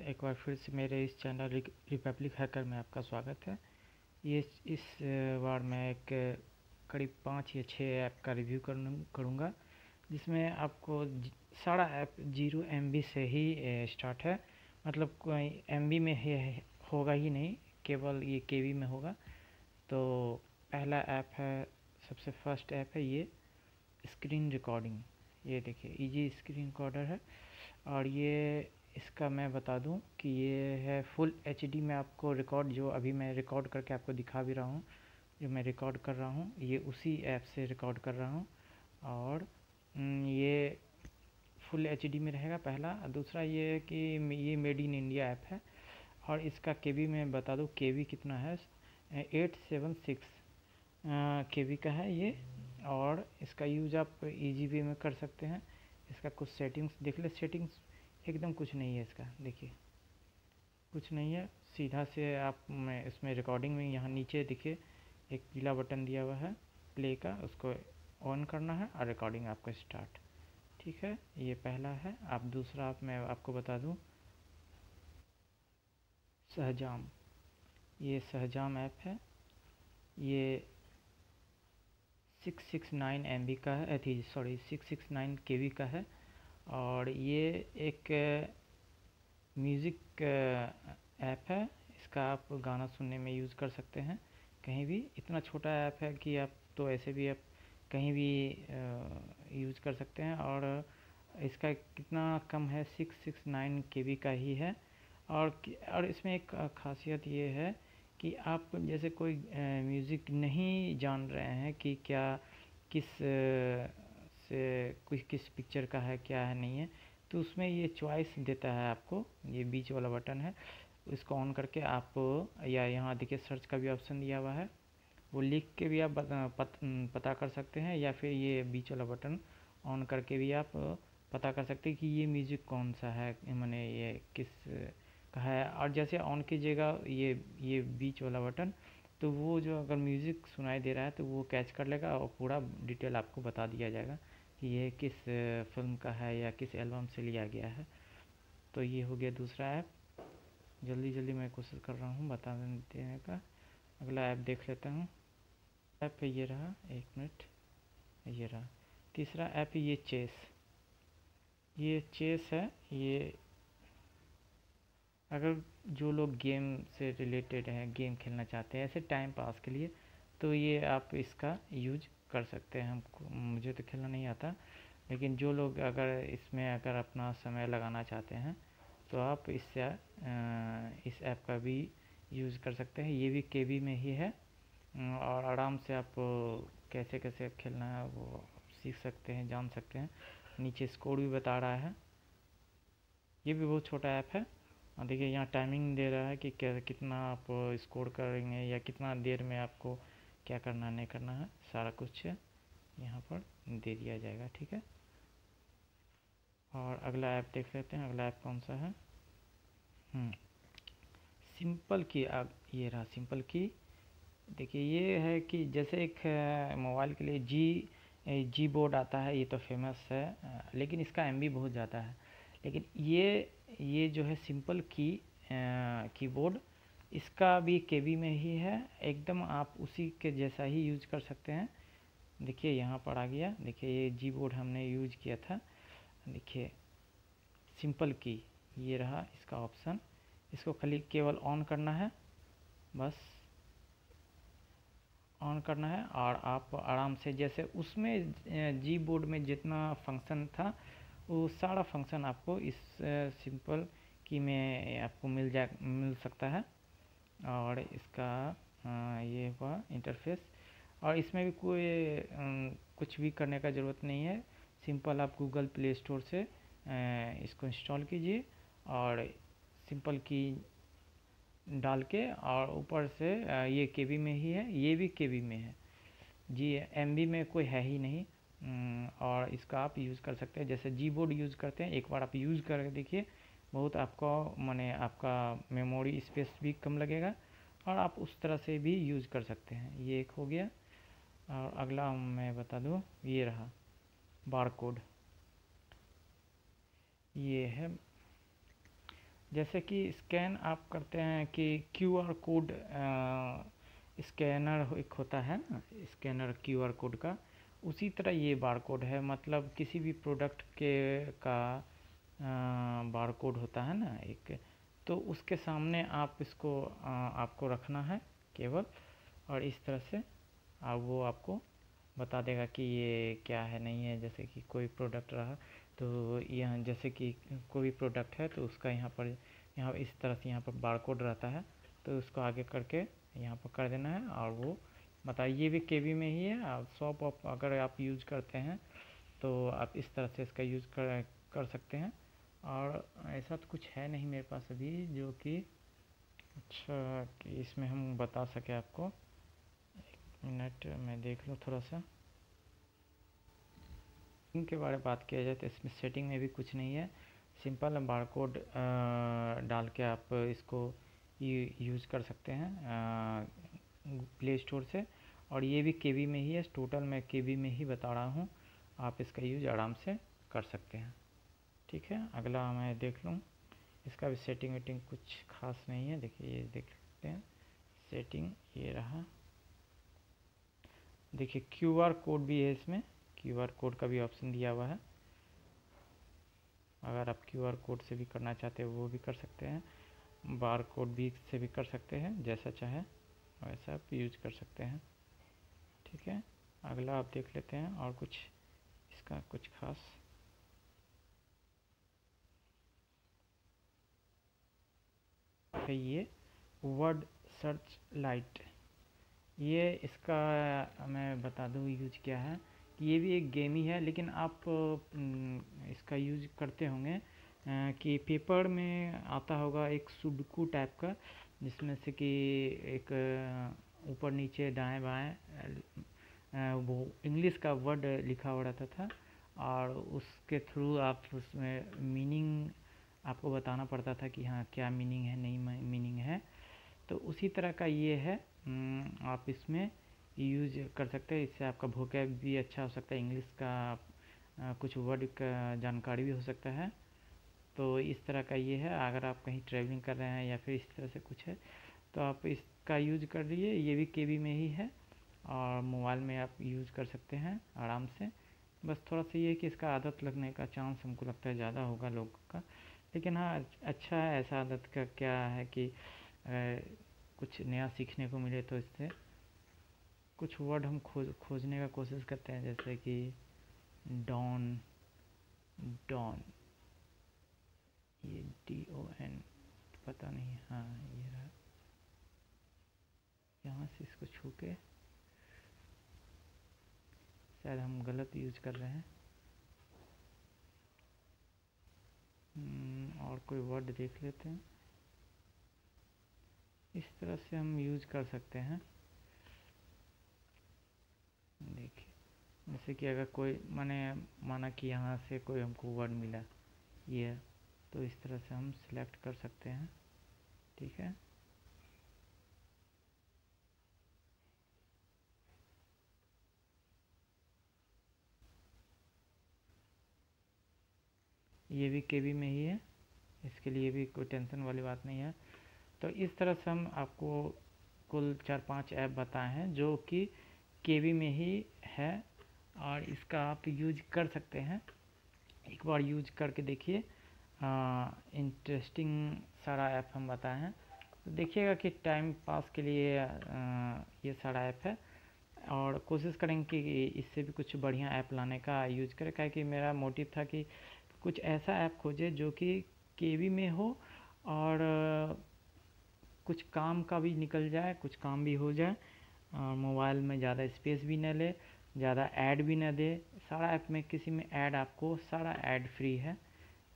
एक बार फिर से मेरे इस चैनल रिपब्लिक हैकर में आपका स्वागत है। ये इस बार मैं एक करीब 5 या 6 ऐप का रिव्यू करूँगा, जिसमें आपको सारा ऐप 0 MB से ही स्टार्ट है। मतलब कोई MB में होगा ही नहीं, केवल ये KB में होगा। तो पहला ऐप है, सबसे फर्स्ट ऐप है ये स्क्रीन रिकॉर्डिंग। ये देखिए इजी स्क्रीन रिकॉर्डर है, और ये इसका मैं बता दूं कि ये है फुल HD में आपको रिकॉर्ड, जो अभी मैं रिकॉर्ड करके आपको दिखा भी रहा हूँ। जो मैं रिकॉर्ड कर रहा हूँ ये उसी ऐप से रिकॉर्ड कर रहा हूँ, और ये फुल HD में रहेगा पहला। दूसरा ये है कि ये मेड इन इंडिया ऐप है, और इसका KB में बता दूं KB कितना है, 876 KB का है ये। और इसका यूज आप ईजी वे में कर सकते हैं। इसका कुछ सेटिंग्स देख ले, सेटिंग्स एकदम कुछ नहीं है इसका, देखिए कुछ नहीं है। सीधा से आप इसमें रिकॉर्डिंग में यहाँ नीचे देखिए एक पीला बटन दिया हुआ है प्ले का, उसको ऑन करना है और रिकॉर्डिंग आपका स्टार्ट। ठीक है, ये पहला है। आप दूसरा आप मैं आपको बता दूं सहजाम। ये सहजाम ऐप है, ये 669 MB का है, 669 KB का है। और ये एक म्यूज़िक ऐप है। इसका आप गाना सुनने में यूज़ कर सकते हैं कहीं भी। इतना छोटा ऐप है कि आप तो ऐसे भी आप कहीं भी यूज़ कर सकते हैं। और इसका कितना कम है, 669 KB का ही है। और इसमें एक खासियत ये है कि आप जैसे कोई म्यूज़िक नहीं जान रहे हैं कि क्या किस से कोई किस पिक्चर का है, क्या है नहीं है, तो उसमें ये चॉइस देता है आपको। ये बीच वाला बटन है, इसको ऑन करके आप, या यहाँ देखिए सर्च का भी ऑप्शन दिया हुआ है, वो लिख के भी आप पता कर सकते हैं, या फिर ये बीच वाला बटन ऑन करके भी आप पता कर सकते हैं कि ये म्यूज़िक कौन सा है, मैंने ये किस का है। और जैसे ऑन कीजिएगा ये बीच वाला बटन, तो वो जो अगर म्यूज़िक सुनाई दे रहा है तो वो कैच कर लेगा और पूरा डिटेल आपको बता दिया जाएगा कि ये किस फिल्म का है या किस एल्बम से लिया गया है। तो ये हो गया दूसरा ऐप। जल्दी जल्दी मैं कोशिश कर रहा हूँ बता देने का। अगला ऐप देख लेता हूँ। ऐप ये रहा, एक मिनट, ये रहा तीसरा ऐप। ये चेस है। ये अगर जो लोग गेम से रिलेटेड हैं, गेम खेलना चाहते हैं ऐसे टाइम पास के लिए, तो ये आप इसका यूज कर सकते हैं। मुझे तो खेलना नहीं आता, लेकिन जो लोग अगर इसमें अगर अपना समय लगाना चाहते हैं तो आप इससे इस ऐप का भी यूज़ कर सकते हैं। ये भी KB में ही है, और आराम से आप कैसे कैसे खेलना है वो सीख सकते हैं, जान सकते हैं। नीचे स्कोर भी बता रहा है। ये भी बहुत छोटा ऐप है, और देखिए यहाँ टाइमिंग दे रहा है कि कितना आप स्कोर करेंगे या कितना देर में आपको क्या करना नहीं करना है, सारा कुछ यहाँ पर दे दिया जाएगा। ठीक है, और अगला ऐप देख लेते हैं। अगला ऐप कौन सा है? सिंपल की। अब ये रहा सिंपल की। देखिए ये है कि जैसे एक मोबाइल के लिए जी बोर्ड आता है, ये तो फेमस है, लेकिन इसका MB बहुत ज़्यादा है। लेकिन ये जो है सिंपल कीबोर्ड, इसका भी KB में ही है एकदम। आप उसी के जैसा ही यूज कर सकते हैं। देखिए यहाँ पर आ गया, देखिए ये जी बोर्ड हमने यूज किया था। देखिए सिंपल की, ये रहा इसका ऑप्शन। इसको खाली केवल ऑन करना है, बस ऑन करना है, और आप आराम से जैसे उसमें जी बोर्ड में जितना फंक्शन था वो सारा फंक्शन आपको इस सिंपल की में आपको मिल सकता है। और इसका ये हुआ इंटरफेस, और इसमें भी कोई कुछ भी करने का ज़रूरत नहीं है। सिंपल आप गूगल प्ले स्टोर से इसको इंस्टॉल कीजिए, और सिंपल की डाल के, और ऊपर से ये KB में ही है, ये भी KB में है जी, MB में कोई है ही नहीं। और इसका आप यूज़ कर सकते हैं जैसे जी बोर्ड यूज़ करते हैं। एक बार आप यूज़ करके देखिए, बहुत आपको माने आपका मेमोरी स्पेस भी कम लगेगा, और आप उस तरह से भी यूज़ कर सकते हैं। ये एक हो गया। और अगला मैं बता दूँ, ये रहा बारकोड। ये है जैसे कि स्कैन आप करते हैं कि क्यूआर कोड स्कैनर एक होता है ना, स्कैनर क्यूआर कोड का, उसी तरह ये बारकोड है। मतलब किसी भी प्रोडक्ट के का बारकोड होता है ना एक, तो उसके सामने आप इसको आपको रखना है केवल, और इस तरह से वो आपको बता देगा कि ये क्या है नहीं है। जैसे कि कोई प्रोडक्ट रहा तो यहाँ, जैसे कि कोई प्रोडक्ट है तो उसका यहाँ इस तरह से यहाँ पर बारकोड रहता है, तो उसको आगे करके यहाँ पर कर देना है और वो बताइए। ये भी केवी में ही है। आप शॉप ऑफ अगर आप यूज करते हैं तो आप इस तरह से इसका यूज़ कर सकते हैं। और ऐसा तो कुछ है नहीं मेरे पास अभी जो कि अच्छा कि इसमें हम बता सके आपको। एक मिनट मैं देख लूँ थोड़ा सा। सेटिंग के बारे में बात किया जाए तो इसमें सेटिंग में भी कुछ नहीं है। सिंपल बारकोड डाल के आप इसको यूज़ कर सकते हैं प्ले स्टोर से। और ये भी केवी में ही है, टोटल मैं केवी में ही बता रहा हूँ, आप इसका यूज़ आराम से कर सकते हैं। ठीक है, अगला मैं देख लूँ। इसका भी सेटिंग वेटिंग कुछ खास नहीं है। देखिए, ये देख सकते हैं सेटिंग, ये रहा। देखिए क्यूआर कोड भी है इसमें, क्यूआर कोड का भी ऑप्शन दिया हुआ है। अगर आप क्यूआर कोड से भी करना चाहते हो वो भी कर सकते हैं, बार कोड भी से भी कर सकते हैं, जैसा चाहे वैसा आप यूज कर सकते हैं। ठीक है, अगला आप देख लेते हैं और कुछ इसका कुछ खास। है ये वर्ड सर्च लाइट, ये इसका मैं बता दूँ यूज क्या है। कि ये भी एक गेम ही है, लेकिन आप इसका यूज करते होंगे कि पेपर में आता होगा एक सुडोकू टाइप का, जिसमें से कि एक ऊपर नीचे दाएं बाएं वो इंग्लिश का वर्ड लिखा हुआ रहता था, और उसके थ्रू आप उसमें मीनिंग आपको बताना पड़ता था कि हाँ क्या मीनिंग है, नहीं मीनिंग है। तो उसी तरह का ये है। आप इसमें यूज कर सकते हैं, इससे आपका वोकैब भी अच्छा हो सकता है, इंग्लिश का कुछ वर्ड का जानकारी भी हो सकता है। तो इस तरह का ये है। अगर आप कहीं ट्रैवलिंग कर रहे हैं या फिर इस तरह से कुछ है तो आप इसका यूज कर लीजिए। ये भी केबी में ही है और मोबाइल में आप यूज कर सकते हैं आराम से। बस थोड़ा सा ये है कि इसका आदत लगने का चांस हमको लगता है ज़्यादा होगा लोगों का, लेकिन हाँ अच्छा है। ऐसा आदत का क्या है कि कुछ नया सीखने को मिले तो इससे कुछ वर्ड हम खोजने का कोशिश करते हैं, जैसे कि डॉन, डॉन, ये DON पता नहीं। हाँ ये रहा, यहाँ से इसको छू के शायद हम गलत यूज कर रहे हैं। और कोई वर्ड देख लेते हैं। इस तरह से हम यूज कर सकते हैं। देखिए, जैसे कि अगर कोई माना कि यहाँ से कोई हमको वर्ड मिला ये, तो इस तरह से हम सिलेक्ट कर सकते हैं। ठीक है, ये भी केबी में ही है, इसके लिए भी कोई टेंशन वाली बात नहीं है। तो इस तरह से हम आपको कुल 4-5 ऐप बताए हैं जो कि केबी में ही है, और इसका आप यूज कर सकते हैं। एक बार यूज करके देखिए, इंटरेस्टिंग सारा ऐप हम बताए हैं। तो देखिएगा कि टाइम पास के लिए ये सारा ऐप है, और कोशिश करेंगे कि इससे भी कुछ बढ़िया ऐप लाने का यूज करें। क्या कि मेरा मोटिव था कि कुछ ऐसा ऐप खोजे जो कि केवी में हो, और कुछ काम का भी निकल जाए, कुछ काम भी हो जाए, और मोबाइल में ज़्यादा स्पेस भी न ले, ज़्यादा ऐड भी न दे। सारा ऐप में किसी में ऐड आपको सारा ऐड फ्री है,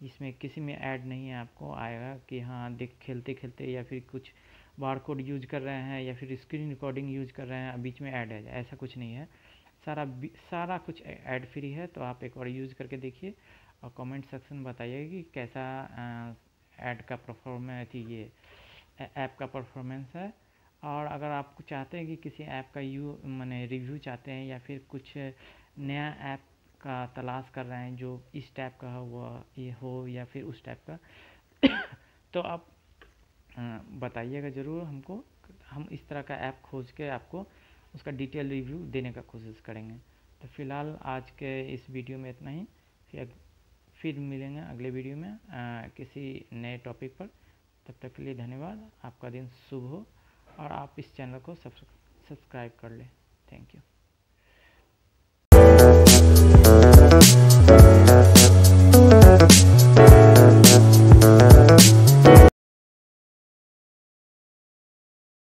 इसमें किसी में ऐड नहीं है आपको आएगा कि हाँ देख खेलते खेलते या फिर कुछ बार कोड यूज कर रहे हैं या फिर स्क्रीन रिकॉर्डिंग यूज कर रहे हैं, बीच में ऐड है, ऐसा कुछ नहीं है। सारा कुछ ऐड फ्री है। तो आप एक बार यूज़ करके देखिए और कमेंट सेक्शन में बताइएगा कि कैसा ऐड का परफॉर्मेंस, ये ऐप का परफॉर्मेंस है। और अगर आप चाहते हैं कि किसी ऐप का रिव्यू चाहते हैं, या फिर कुछ नया ऐप का तलाश कर रहे हैं जो इस टाइप का हो, वो ये हो या फिर उस टाइप का तो आप बताइएगा ज़रूर हमको, हम इस तरह का ऐप खोज के आपको उसका डिटेल रिव्यू देने का कोशिश करेंगे। तो फ़िलहाल आज के इस वीडियो में इतना ही, फिर मिलेंगे अगले वीडियो में किसी नए टॉपिक पर। तब तक के लिए धन्यवाद, आपका दिन शुभ हो और आप इस चैनल को सब्सक्राइब कर लें। Thank you.